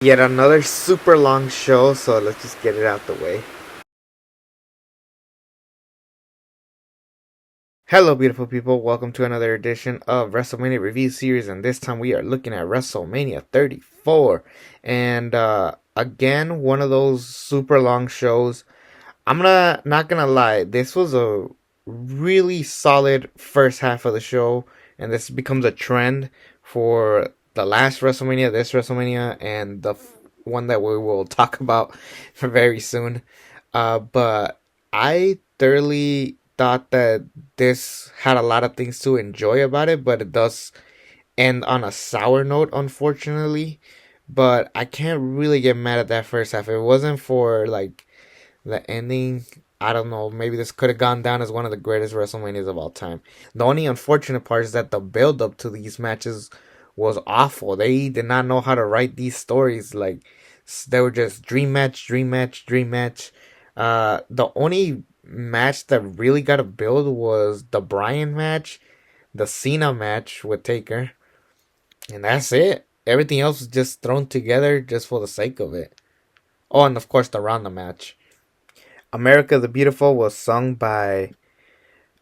Yet another super long show, so let's just get it out the way. Hello, beautiful people. Welcome to another edition of WrestleMania Review Series, and this time we are looking at WrestleMania 34. And again, one of those super long shows. Not gonna lie, this was a really solid first half of the show, and this becomes a trend for the last WrestleMania, this WrestleMania, and the one that we will talk about very soon. But I thoroughly thought that this had a lot of things to enjoy about it, but it does end on a sour note, unfortunately. But I can't really get mad at that first half. If it wasn't for like the ending, I don't know. Maybe this could have gone down as one of the greatest WrestleManias of all time. The only unfortunate part is that the build up to these matches was awful. They did not know how to write these stories. Like, they were just dream match, dream match, dream match. The only match that really got a build was the Bryan match, the Cena match with Taker, and that's it. Everything else was just thrown together just for the sake of it. Oh, and of course the Ronda match. America the Beautiful was sung by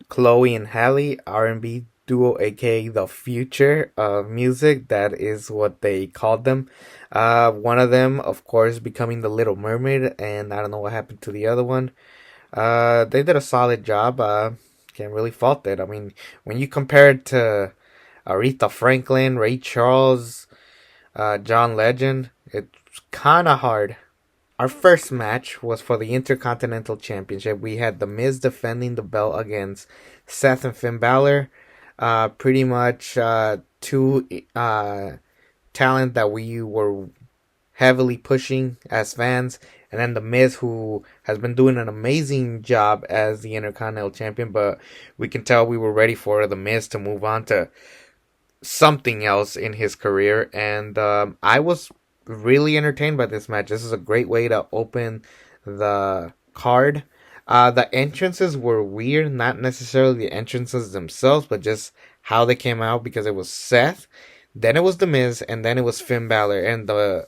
Chloe and Halle, R&B duo, aka the future of music. That is what they called them. One of them, of course, becoming the Little Mermaid, and I don't know what happened to the other one. They did a solid job. Can't really fault it. I mean, when you compare it to Aretha Franklin, Ray Charles, John Legend, it's kind of hard. Our first match was for the Intercontinental Championship. We had The Miz defending the belt against Seth and Finn Balor. Pretty much two talent that we were heavily pushing as fans. And then The Miz, who has been doing an amazing job as the Intercontinental Champion. But we can tell we were ready for The Miz to move on to something else in his career. And I was really entertained by this match. This is a great way to open the card. The entrances were weird, not necessarily the entrances themselves, but just how they came out, because it was Seth, then it was The Miz, and then it was Finn Balor. And the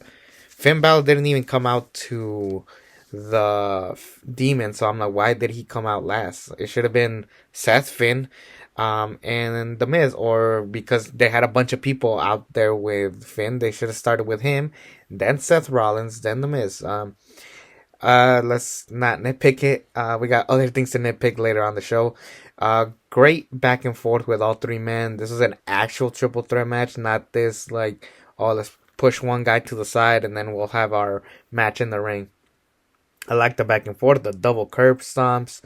Finn Balor didn't even come out to the Demon, so I'm like, why did he come out last? It should have been Seth, Finn, and The Miz, or because they had a bunch of people out there with Finn, they should have started with him, then Seth Rollins, then The Miz. Let's not nitpick it. We got other things to nitpick later on the show. Great back and forth with all three men. This is an actual triple threat match, not this like, oh, let's push one guy to the side and then we'll have our match in the ring. I like the back and forth, the double curb stomps,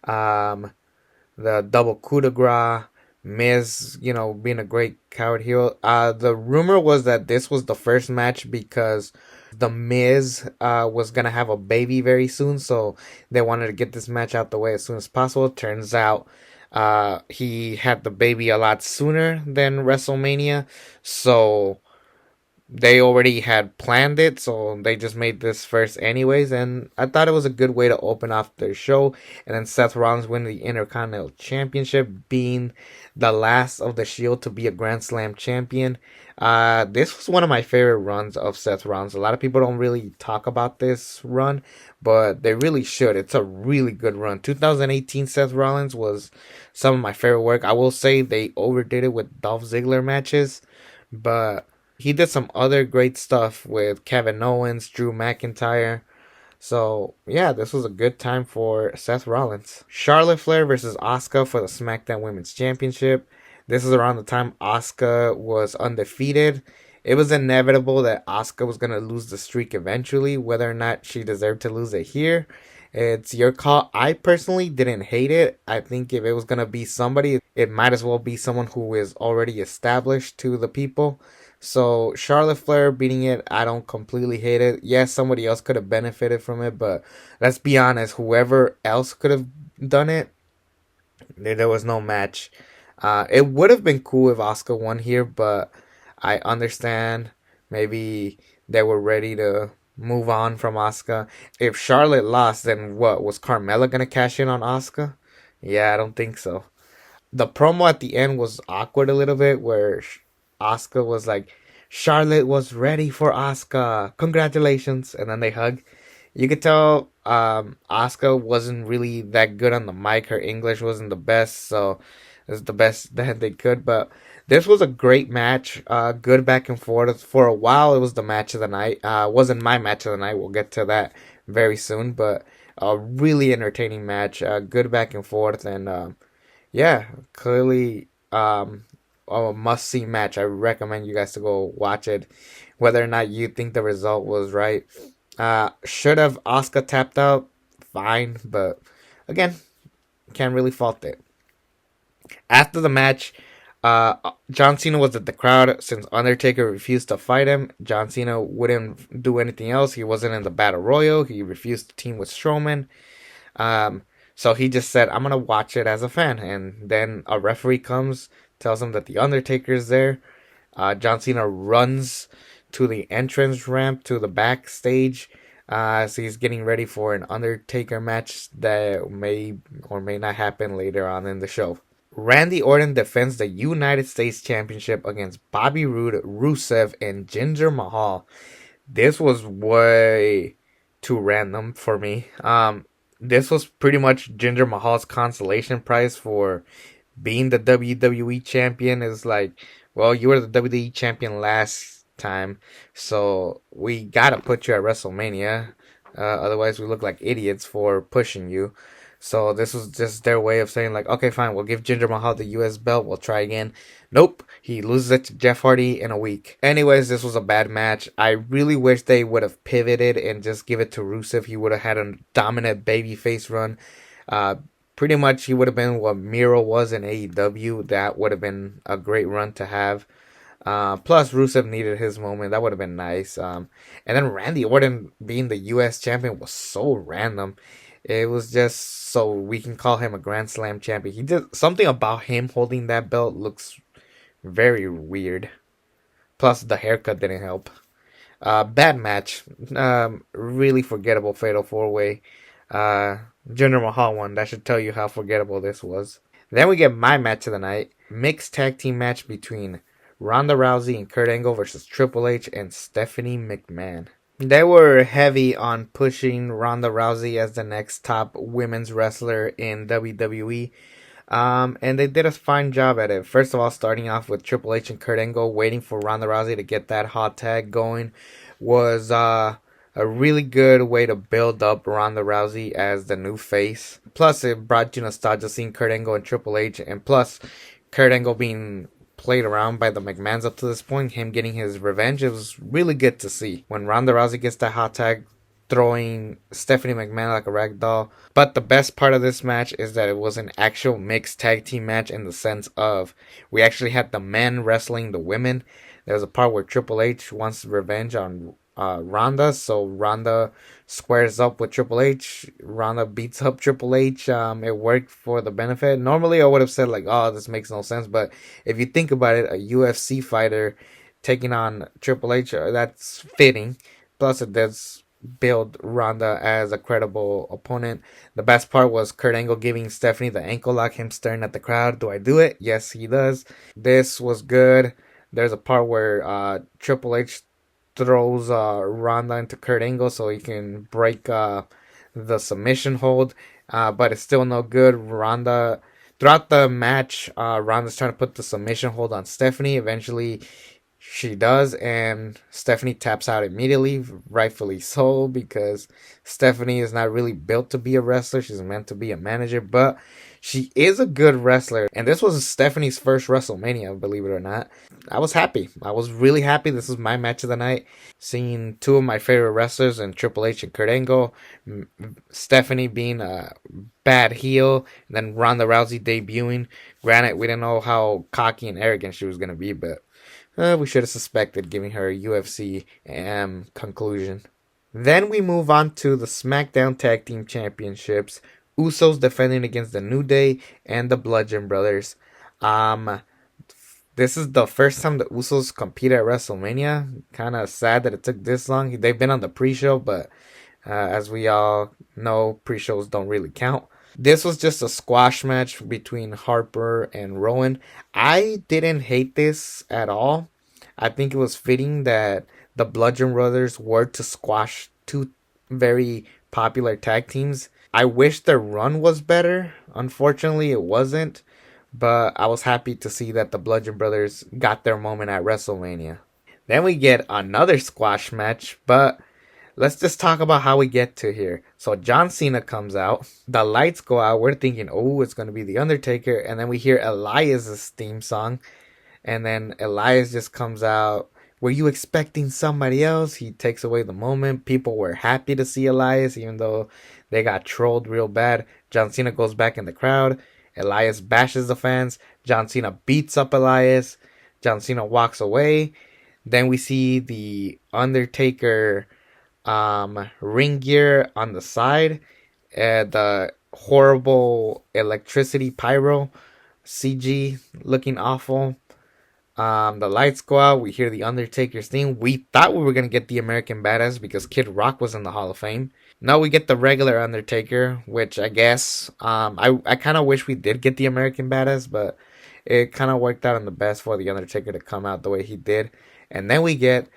the double coup de grace, Miz, being a great coward heel. The rumor was that this was the first match because the Miz was gonna have a baby very soon, so they wanted to get this match out the way as soon as possible. Turns out he had the baby a lot sooner than WrestleMania, so they already had planned it, so they just made this first anyways, and I thought it was a good way to open off their show. And then Seth Rollins winning the Intercontinental Championship, being the last of the Shield to be a Grand Slam champion. This was one of my favorite runs of Seth Rollins. A lot of people don't really talk about this run, but they really should. It's a really good run. 2018 Seth Rollins was some of my favorite work. I will say they overdid it with Dolph Ziggler matches, but he did some other great stuff with Kevin Owens, Drew McIntyre. So, yeah, this was a good time for Seth Rollins. Charlotte Flair versus Asuka for the SmackDown Women's Championship. This is around the time Asuka was undefeated. It was inevitable that Asuka was going to lose the streak eventually. Whether or not she deserved to lose it here, it's your call. I personally didn't hate it. I think if it was going to be somebody, it might as well be someone who is already established to the people. So Charlotte Flair beating it, I don't completely hate it. Yes, somebody else could have benefited from it, but let's be honest, whoever else could have done it, there was no match. It would have been cool if Asuka won here, but I understand maybe they were ready to move on from Asuka. If Charlotte lost, then what? Was Carmella gonna cash in on Asuka? Yeah, I don't think so. The promo at the end was awkward a little bit, where Asuka was like, Charlotte was ready for Asuka. Congratulations. And then they hug. You could tell Asuka wasn't really that good on the mic. Her English wasn't the best, so it was the best that they could. But this was a great match. Good back and forth. For a while, it was the match of the night. Wasn't my match of the night. We'll get to that very soon. But a really entertaining match. Good back and forth. And yeah, clearly a must see match. I recommend you guys to go watch it, whether or not you think the result was right. Should have Oscar tapped out, fine, but again, can't really fault it. After the match, John Cena was at the crowd since Undertaker refused to fight him. John Cena wouldn't do anything else. He wasn't in the battle royal. He refused to team with Strowman. Um, so he just said, "I'm gonna watch it as a fan." And then a referee comes, tells him that the Undertaker is there. John Cena runs to the entrance ramp to the backstage. So he's getting ready for an Undertaker match that may or may not happen later on in the show. Randy Orton defends the United States Championship against Bobby Roode, Rusev, and Jinder Mahal. This was way too random for me. This was pretty much Jinder Mahal's consolation prize for being the WWE champion. Is like, well, you were the WWE champion last time, so we gotta put you at WrestleMania. Otherwise, we look like idiots for pushing you. So this was just their way of saying like, okay, fine, we'll give Jinder Mahal the U.S. belt. We'll try again. Nope, he loses it to Jeff Hardy in a week. Anyways, this was a bad match. I really wish they would have pivoted and just give it to Rusev. He would have had a dominant babyface run. Uh, Pretty much he would have been what Miro was in AEW. That would have been a great run to have. Plus, Rusev needed his moment. That would have been nice. And then Randy Orton being the U.S. champion was so random. It was just so we can call him a Grand Slam champion. He did something about him holding that belt looks very weird. Plus, the haircut didn't help. Bad match. Really forgettable Fatal 4-Way. Jinder Mahal won. That should tell you how forgettable this was. Then we get my match of the night. Mixed tag team match between Ronda Rousey and Kurt Angle versus Triple H and Stephanie McMahon. They were heavy on pushing Ronda Rousey as the next top women's wrestler in WWE. And they did a fine job at it. First of all, starting off with Triple H and Kurt Angle waiting for Ronda Rousey to get that hot tag going was a really good way to build up Ronda Rousey as the new face. Plus, it brought you nostalgia seeing Kurt Angle and Triple H, and plus, Kurt Angle being played around by the McMahons up to this point, him getting his revenge, it was really good to see. When Ronda Rousey gets that hot tag, throwing Stephanie McMahon like a rag doll. But the best part of this match is that it was an actual mixed tag team match in the sense of we actually had the men wrestling the women. There was a part where Triple H wants revenge on Ronda, so Ronda squares up with Triple H. Ronda beats up Triple H. It worked for the benefit. Normally, I would have said like, "Oh, this makes no sense," but if you think about it, a UFC fighter taking on Triple H, that's fitting. Plus, it does build Ronda as a credible opponent. The best part was Kurt Angle giving Stephanie the ankle lock, him staring at the crowd. Do I do it? Yes, he does. This was good. There's a part where Triple H throws Ronda into Kurt Angle so he can break the submission hold, but it's still no good. Ronda, throughout the match, Ronda's trying to put the submission hold on Stephanie. Eventually, she does, and Stephanie taps out immediately, rightfully so, because Stephanie is not really built to be a wrestler. She's meant to be a manager, but she is a good wrestler. And this was Stephanie's first WrestleMania, believe it or not. I was happy. I was really happy. This was my match of the night. Seeing two of my favorite wrestlers in Triple H and Kurt Angle. Stephanie being a bad heel, and then Ronda Rousey debuting. Granted, we didn't know how cocky and arrogant she was going to be, but we should have suspected, giving her a UFC conclusion. Then we move on to the SmackDown Tag Team Championships. Usos defending against the New Day and the Bludgeon Brothers. This is the first time the Usos compete at WrestleMania. Kind of sad that it took this long. They've been on the pre-show, but as we all know, pre-shows don't really count. This was just a squash match between Harper and Rowan. I didn't hate this at all. I think it was fitting that the Bludgeon Brothers were to squash two very popular tag teams. I wish their run was better. Unfortunately, it wasn't. But I was happy to see that the Bludgeon Brothers got their moment at WrestleMania. Then we get another squash match, but let's just talk about how we get to here. So John Cena comes out, the lights go out. We're thinking, oh, it's gonna be the Undertaker, and then we hear Elias's theme song, and then Elias just comes out. Were you expecting somebody else? He takes away the moment. People were happy to see Elias, even though they got trolled real bad. John Cena goes back in the crowd. Elias bashes the fans. John Cena beats up Elias. John Cena walks away. Then we see the Undertaker ring gear on the side. The horrible electricity pyro CG looking awful. The lights go out. We hear the Undertaker's theme. We thought we were gonna get the American Badass because Kid Rock was in the Hall of Fame. Now we get the regular Undertaker, which I guess I kind of wish we did get the American Badass, but it kind of worked out in the best for the Undertaker to come out the way he did. And then we get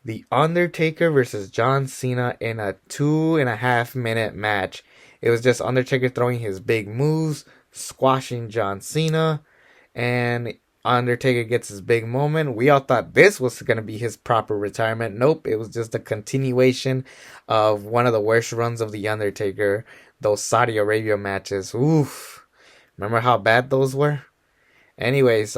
the Undertaker versus John Cena in a 2.5 minute match. It was just Undertaker throwing his big moves, squashing John Cena, and Undertaker gets his big moment. We all thought this was going to be his proper retirement. Nope, it was just a continuation of one of the worst runs of The Undertaker. Those Saudi Arabia matches. Oof. Remember how bad those were? Anyways,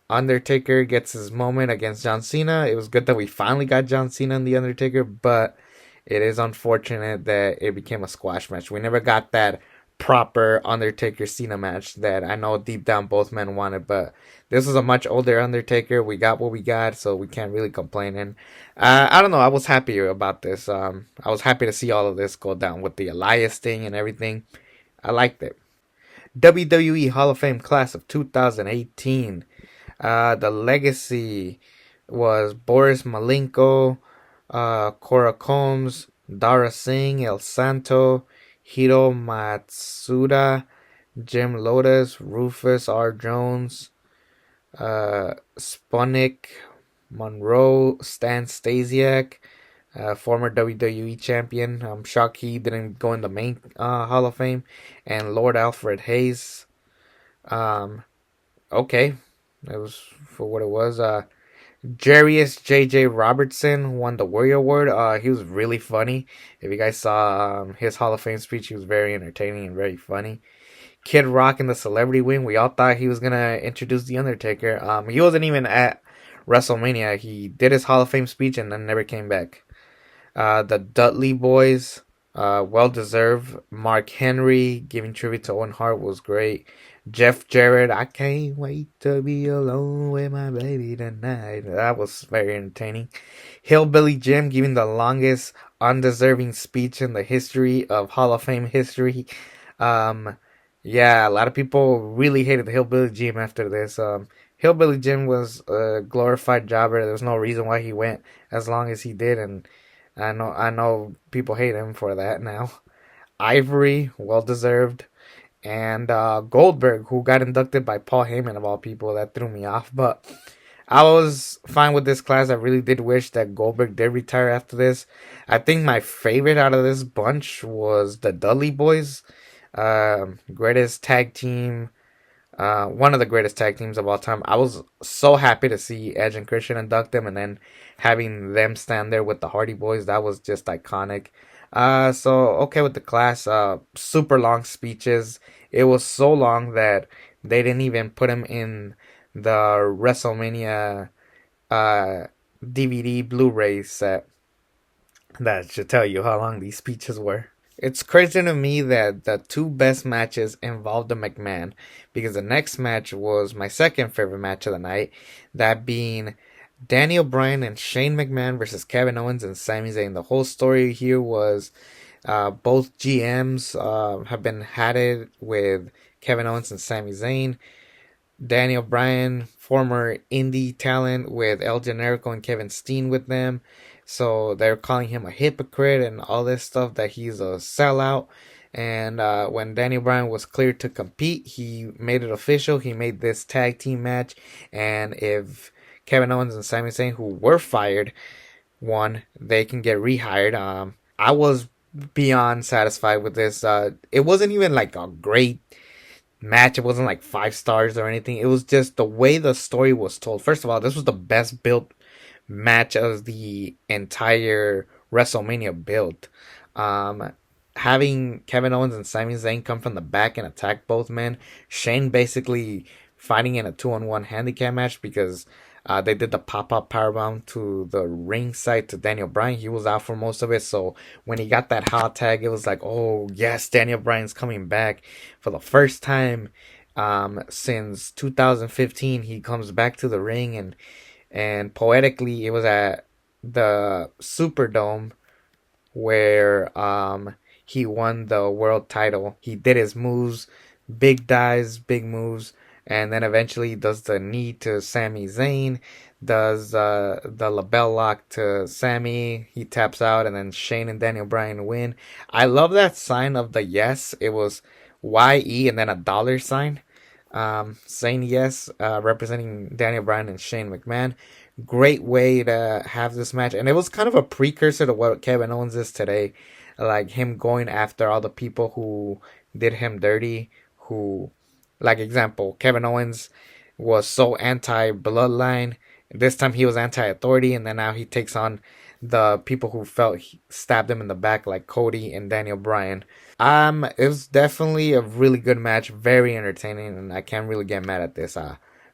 Undertaker gets his moment against John Cena. It was good that we finally got John Cena and The Undertaker, but it is unfortunate that it became a squash match. We never got that proper Undertaker Cena match that I know deep down both men wanted, but this was a much older Undertaker. We got what we got, so we can't really complain. And I don't know, I was happy about this. I was happy to see all of this go down with the Elias thing and everything. I liked it. WWE Hall of Fame class of 2018. The legacy was Boris Malenko, Cora Combs, Dara Singh, El Santo, Hiro Matsuda, Jim Lotus, Rufus R. Jones, Sputnik, Monroe, Stan Stasiak, former WWE champion. I'm shocked he didn't go in the main Hall of Fame, and Lord Alfred Hayes. Okay, it was for what it was. Jarius J.J. Robertson won the Warrior Award. He was really funny. If you guys saw his Hall of Fame speech, he was very entertaining and very funny. Kid Rock in the celebrity wing. We all thought he was gonna introduce the Undertaker. He wasn't even at WrestleMania. He did his Hall of Fame speech and then never came back. The Dudley Boys, well deserved. Mark Henry giving tribute to Owen Hart was great. Jeff Jarrett, I can't wait to be alone with my baby tonight. That was very entertaining. Hillbilly Jim giving the longest undeserving speech in the history of Hall of Fame history. Yeah, a lot of people really hated the Hillbilly Jim after this. Hillbilly Jim was a glorified jobber. There was no reason why he went as long as he did, and I know people hate him for that now. Ivory, well deserved. And Goldberg, who got inducted by Paul Heyman of all people. That threw me off, but I was fine with this class. I really did wish that Goldberg did retire after this. I think my favorite out of this bunch was the Dudley Boys. Greatest tag team, one of the greatest tag teams of all time. I was so happy to see Edge and Christian induct them, and then having them stand there with the Hardy Boys. That was just iconic. So okay with the class. Super long speeches. It was so long that they didn't even put him in the WrestleMania DVD Blu-ray set. That should tell you how long these speeches were. It's crazy to me that the two best matches involved a McMahon, because the next match was my second favorite match of the night, that being Daniel Bryan and Shane McMahon versus Kevin Owens and Sami Zayn. The whole story here was both GMs have been had it with Kevin Owens and Sami Zayn. Daniel Bryan, former indie talent with El Generico and Kevin Steen with them. So they're calling him a hypocrite and all this stuff, that he's a sellout. And when Daniel Bryan was cleared to compete, he made it official. He made this tag team match. And if Kevin Owens and Sami Zayn, who were fired, one, they can get rehired. I was beyond satisfied with this. It wasn't even like a great match. It wasn't like 5 stars or anything. It was just the way the story was told. First of all, this was the best built match of the entire WrestleMania build. Um, Having Kevin Owens and Sami Zayn come from the back and attack both men. Shane basically fighting in a 2-on-1 handicap match because they did the pop-up powerbomb to the ring side to Daniel Bryan. He was out for most of it, so when he got that hot tag, it was like, oh yes, Daniel Bryan's coming back for the first time since 2015. He comes back to the ring, and poetically, it was at the Superdome where he won the world title. He did his moves, big dives, big moves, and then eventually does the knee to Sami Zayn, does the label lock to Sami. He taps out, and then Shane and Daniel Bryan win. I love that sign of the yes. It was YE and then a dollar sign. Saying yes, representing Daniel Bryan and Shane McMahon. Great way to have this match, and it was kind of a precursor to what Kevin Owens is today, like him going after all the people who did him dirty. Who, like example, Kevin Owens was so anti bloodline. This time he was anti authority, and then now he takes on the people who felt he stabbed him in the back, like Cody and Daniel Bryan. It was definitely a really good match, very entertaining, and I can't really get mad at this.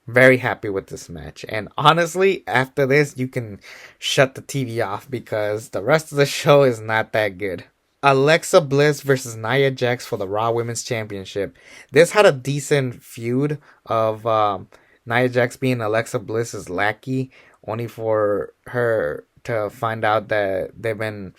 Very happy with this match. And honestly, after this, you can shut the TV off because the rest of the show is not that good. Alexa Bliss versus Nia Jax for the Raw Women's Championship. This had a decent feud of Nia Jax being Alexa Bliss's lackey, only for her to find out that they've been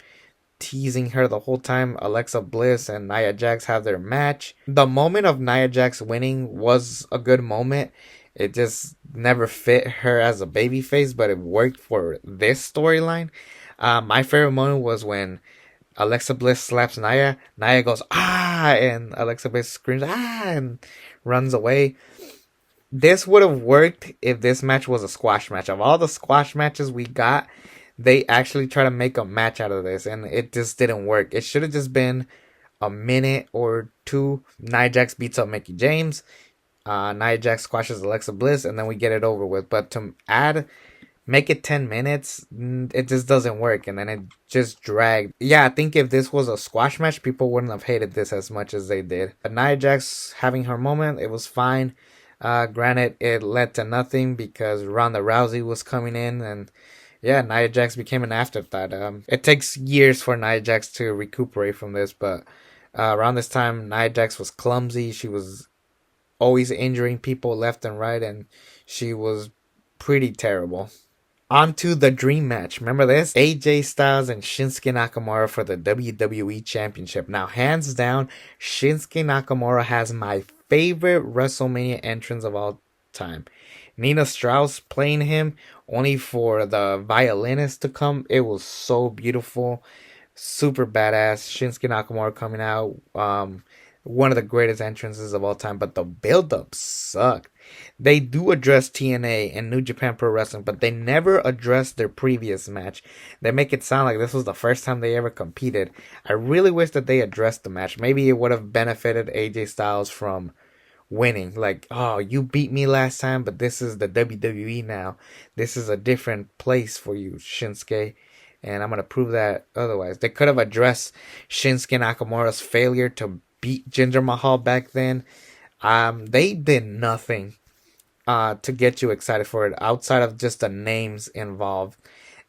teasing her the whole time. Alexa Bliss and Nia Jax have their match. The moment of Nia Jax winning was a good moment. It just never fit her as a babyface, but it worked for this storyline. My favorite moment was when Alexa Bliss slaps Nia. Nia goes, ah, and Alexa Bliss screams, ah, and runs away. This would have worked if this match was a squash match. Of all the squash matches we got, they actually try to make a match out of this, and it just didn't work. It should have just been a minute or two. Nia Jax beats up Mickie James. Nia Jax squashes Alexa Bliss, and then we get it over with. But to make it 10 minutes, it just doesn't work, and then it just dragged. Yeah, I think if this was a squash match, people wouldn't have hated this as much as they did. But Nia Jax having her moment, it was fine. Granted, it led to nothing because Ronda Rousey was coming in, and yeah, Nia Jax became an afterthought. It takes years for Nia Jax to recuperate from this, but around this time, Nia Jax was clumsy. She was always injuring people left and right, and she was pretty terrible. On to the dream match. Remember this? AJ Styles and Shinsuke Nakamura for the WWE Championship. Now, hands down, Shinsuke Nakamura has my favorite WrestleMania entrance of all time. Nina Strauss playing him only for the violinist to come. It was so beautiful. Super badass. Shinsuke Nakamura coming out. One of the greatest entrances of all time, but the build-up sucked. They do address TNA and New Japan Pro Wrestling, but they never address their previous match. They make it sound like this was the first time they ever competed. I really wish that they addressed the match. Maybe it would have benefited AJ Styles from winning. Like, oh, you beat me last time, but this is the WWE now. This is a different place for you, Shinsuke. And I'm going to prove that otherwise. They could have addressed Shinsuke Nakamura's failure to beat Jinder Mahal back then. They did nothing to get you excited for it outside of just the names involved.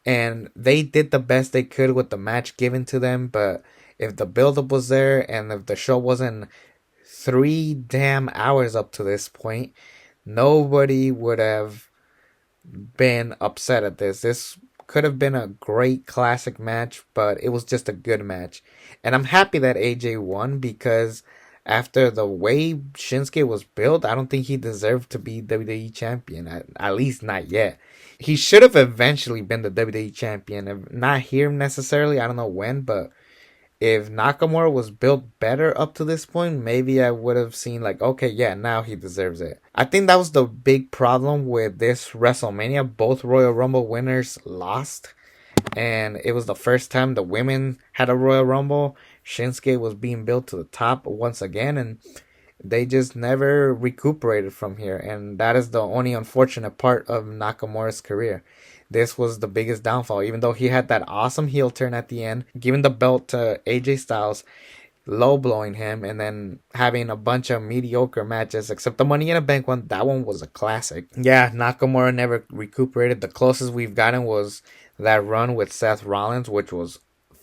And they did the best they could with the match given to them. But if the build-up was there and if the show wasn't 3 damn hours up to this point, nobody would have been upset at this. This could have been a great classic match, but it was just a good match. And I'm happy that AJ won because after the way Shinsuke was built, I don't think he deserved to be WWE champion. At least not yet. He should have eventually been the WWE champion. Not here necessarily. I don't know when, but If Nakamura was built better up to this point, maybe I would have seen like, okay, yeah, now he deserves it. I think that was the big problem with this WrestleMania. Both Royal Rumble winners lost, and it was the first time the women had a Royal Rumble. Shinsuke was being built to the top once again, and they just never recuperated from here. And that is the only unfortunate part of Nakamura's career. This was the biggest downfall. Even though he had that awesome heel turn at the end, giving the belt to AJ Styles, low blowing him, and then having a bunch of mediocre matches, except the Money in the Bank one. That one was a classic. Yeah, Nakamura never recuperated. The closest we've gotten was that run with Seth Rollins, which was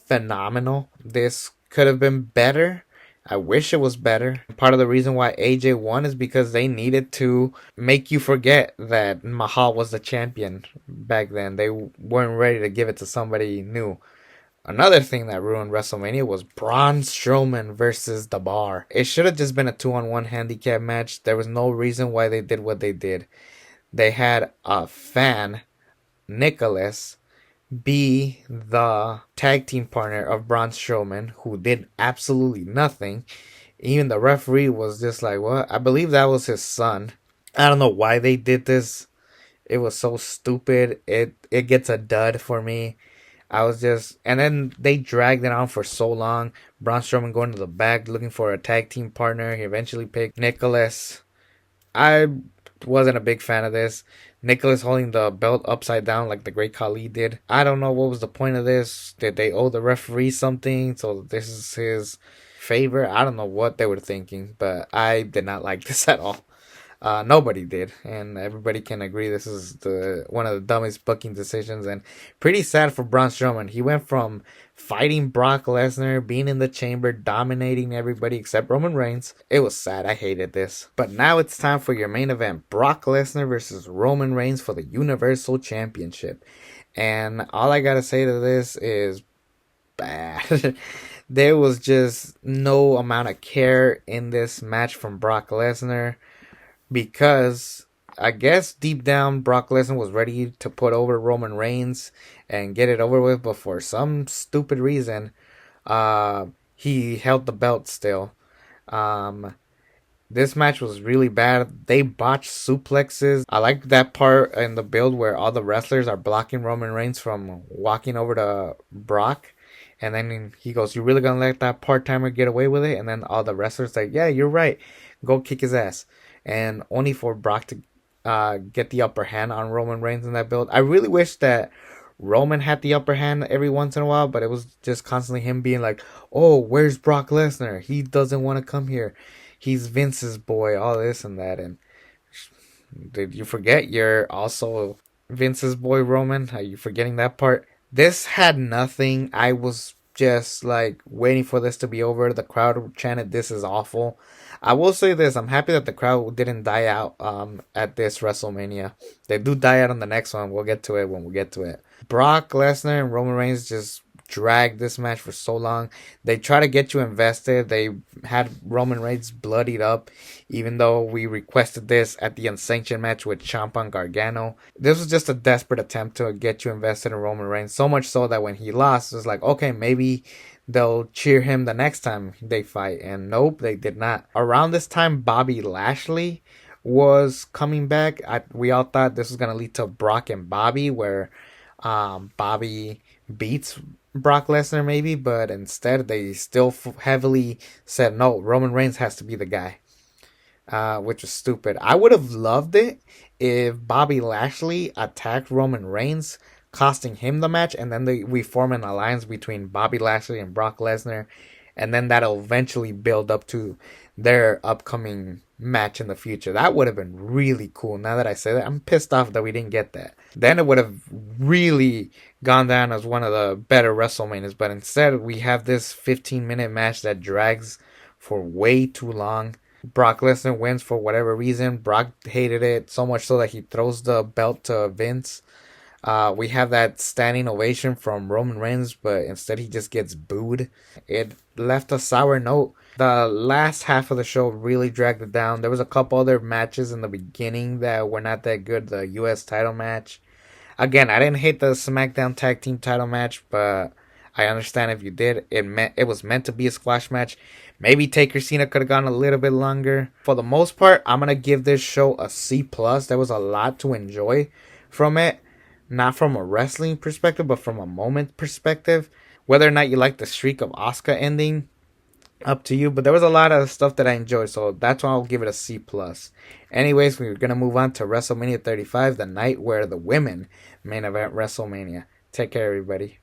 phenomenal. This could have been better. I wish it was better. Part of the reason why AJ won is because they needed to make you forget that Mahal was the champion back then. They weren't ready to give it to somebody new. Another thing that ruined WrestleMania was Braun Strowman versus The Bar. It should have just been a 2-on-1 handicap match. There was no reason why they did what they did. They had a fan, Nicholas, be the tag team partner of Braun Strowman, who did absolutely nothing. Even the referee was just like, what? I believe that was his son. I don't know why they did this. It was so stupid. It gets a dud for me. I was just, and then they dragged it on for so long. Braun Strowman going to the back looking for a tag team partner. He eventually picked Nicholas. I wasn't a big fan of this. Nicholas holding the belt upside down like the Great Khali did. I don't know what was the point of this. Did they owe the referee something? So this is his favor? I don't know what they were thinking, but I did not like this at all. Nobody did, and everybody can agree this is the one of the dumbest booking decisions, and pretty sad for Braun Strowman. He went from fighting Brock Lesnar, being in the chamber, dominating everybody except Roman Reigns. It was sad. I hated this. But now it's time for your main event: Brock Lesnar versus Roman Reigns for the Universal Championship. And all I gotta say to this is bad. There was just no amount of care in this match from Brock Lesnar, because I guess deep down Brock Lesnar was ready to put over Roman Reigns and get it over with, but for some stupid reason, he held the belt still. Um, this match was really bad. They botched suplexes. I like that part in the build where all the wrestlers are blocking Roman Reigns from walking over to Brock. And then he goes, "You really gonna let that part-timer get away with it?" And then all the wrestlers like, "Yeah, you're right. Go kick his ass." And only for Brock to get the upper hand on Roman Reigns in that build. I really wish that Roman had the upper hand every once in a while, but it was just constantly him being like, "Oh, where's Brock Lesnar? He doesn't want to come here. He's Vince's boy," all this and that. And did you forget you're also Vince's boy, Roman? Are you forgetting that part? This had nothing. I was just like waiting for this to be over. The crowd chanted, "This is awful." I will say this: I'm happy that the crowd didn't die out at this WrestleMania. They do die out on the next one. We'll get to it when we get to it. Brock Lesnar and Roman Reigns just dragged this match for so long. They try to get you invested. They had Roman Reigns bloodied up, even though we requested this at the unsanctioned match with Ciampa and Gargano. This was just a desperate attempt to get you invested in Roman Reigns, so much so that when he lost, it was like, okay, maybe they'll cheer him the next time they fight. And nope, they did not. Around this time, Bobby Lashley was coming back. We all thought this was going to lead to Brock and Bobby, where Bobby beats Brock Lesnar maybe, but instead they still heavily said no, Roman Reigns has to be the guy, which was stupid. I would have loved it if Bobby Lashley attacked Roman Reigns, costing him the match, and then we form an alliance between Bobby Lashley and Brock Lesnar, and then that'll eventually build up to their upcoming match in the future. That would have been really cool. Now that I say that, I'm pissed off that we didn't get that. Then it would have really gone down as one of the better WrestleManias, but instead we have this 15-minute match that drags for way too long. Brock Lesnar wins for whatever reason. Brock hated it so much so that he throws the belt to Vince. We have that standing ovation from Roman Reigns, but instead he just gets booed. It left a sour note. The last half of the show really dragged it down. There was a couple other matches in the beginning that were not that good. The U.S. title match. Again, I didn't hate the SmackDown Tag Team title match, but I understand if you did. It was meant to be a squash match. Maybe Taker Cena could have gone a little bit longer. For the most part, I'm gonna give this show a C plus. There was a lot to enjoy from it, not from a wrestling perspective, but from a moment perspective. Whether or not you like the streak of Asuka ending, up to you. But there was a lot of stuff that I enjoyed, so that's why I'll give it a C plus. Anyways, we're gonna move on to WrestleMania 35, the night where the women main event WrestleMania. Take care, everybody.